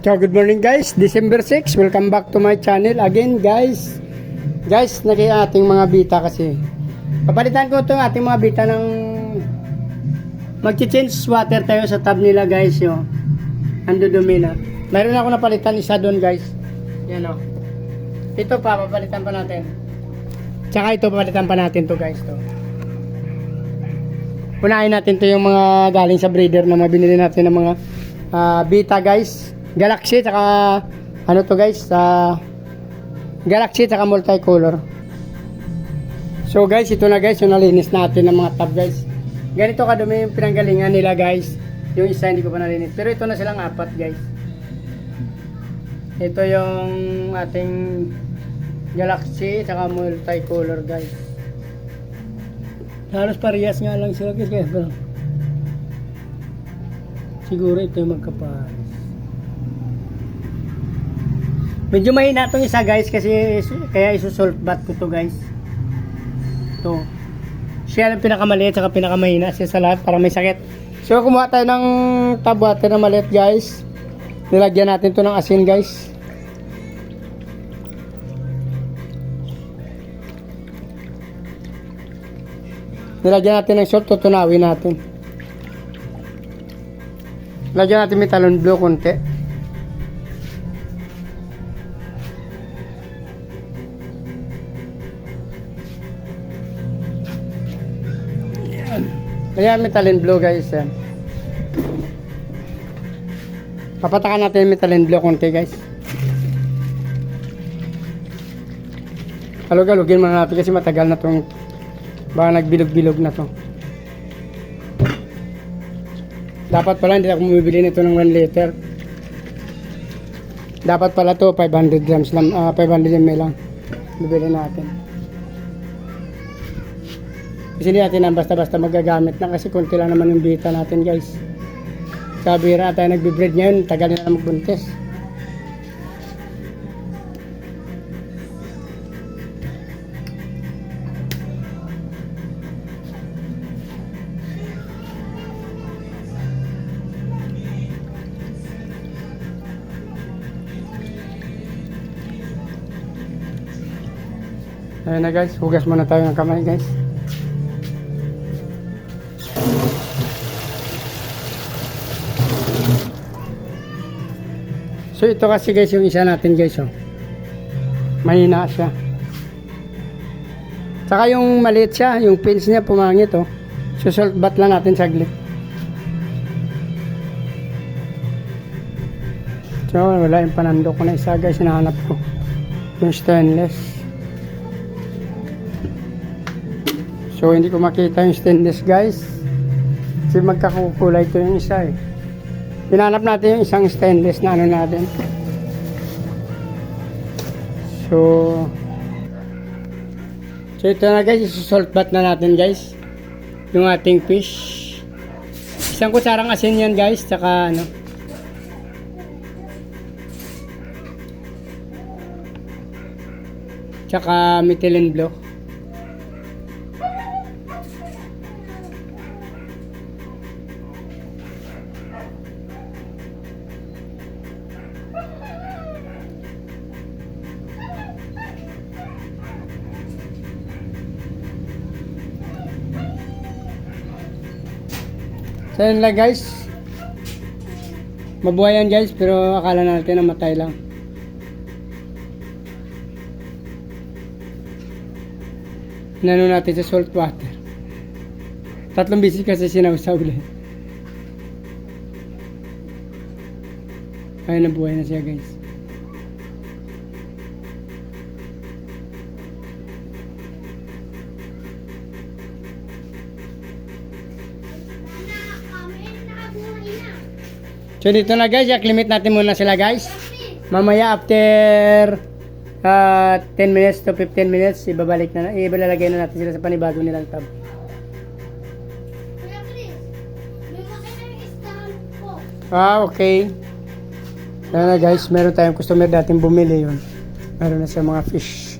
So, good morning guys, December 6, welcome back to my channel again guys. Guys, ating mga bita kasi. Papalitan ko itong ating mga bita ng mag-change water tayo sa tab nila guys yo. Ando dumi na. Mayroon ako napalitan isa doon guys. Yan o. Ito pa, papalitan pa natin. Tsaka ito, papalitan pa natin to guys to. Unahin natin to yung mga galing sa breeder na mabinili natin ng mga bita guys. Galaxy tsaka ano to guys, Galaxy tsaka multicolor. So guys, ito na guys yung nalinis natin ng mga tab guys. Ganito kadumi yung pinanggalingan nila guys. Yung isa hindi ko pa nalinis, pero ito na silang apat guys. Ito yung ating Galaxy tsaka multicolor guys. Halos parehas nga lang sila guys, pero siguro ito yung magkapares. Medyo mahina itong isa guys kasi kaya isusalt bat ko to guys. Ito. Siya ang pinakamaliit at pinakamahina siya sa lahat para may sakit. So kumuha tayo ng tub water na maliit guys. Nilagyan natin to ng asin guys. Nilagyan natin ng salt, tutunawin natin. Lagyan natin may talon blue konti. Ayan, metalin blue guys yan. Papatakan natin yung metalin blue konti guys. Halog-halogin muna natin kasi matagal na itong baka nagbilog-bilog na to. Dapat pala hindi ako bumibili nito ng 1 liter. Dapat pala to 500 grams lang, 500 ml lang bibili natin. Kasi hindi natin ang basta-basta magagamit na kasi konti lang naman yung bita natin guys. Sabi rin tayo nagbe-breed ngayon, tagal na magbuntis. Ayan na guys, hugas muna tayo ng kamay guys. So ito kasi guys yung isa natin guys oh. Mahina siya. Saka yung maliit siya, yung pins niya pumangit oh. So salt bat lang natin saglit. So wala yung panandok ko na isa guys, hinahanap ko. Yung stainless. So hindi ko makita yung stainless guys. Kasi magkakukulay ito yung isa eh. Hinanap natin yung isang stainless na ano natin. So ito na guys, isusalt bat na natin guys yung ating fish. Isang kutsarang asin yan guys, tsaka ano, tsaka methylene blue. So yun lang guys. Mabuhay yan guys, pero akala natin namatay lang. Inano natin sa salt water. 3 beses kasi sinawsaw ulit. Ayun, nabuhay na siya guys. So dito na guys, limit natin muna sila guys. Mamaya after 10 minutes to 15 minutes, ibalalagay na natin sila sa panibago nilang tab. Okay. Yan na guys, meron tayong customer dating bumili yun. Meron na siya mga fish.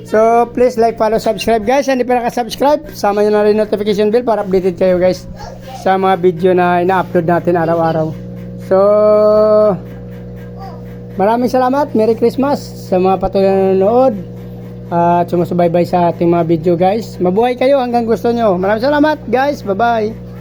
So please like, follow, subscribe guys. Hindi pa naka-subscribe, sama nyo na rin notification bell para updated kayo guys sa mga video na ina-upload natin araw-araw. So, maraming salamat. Merry Christmas sa mga patuloy na nanonood at sumusubaybay sa ating mga video guys. Mabuhay kayo hanggang gusto nyo. Maraming salamat guys. Bye-bye.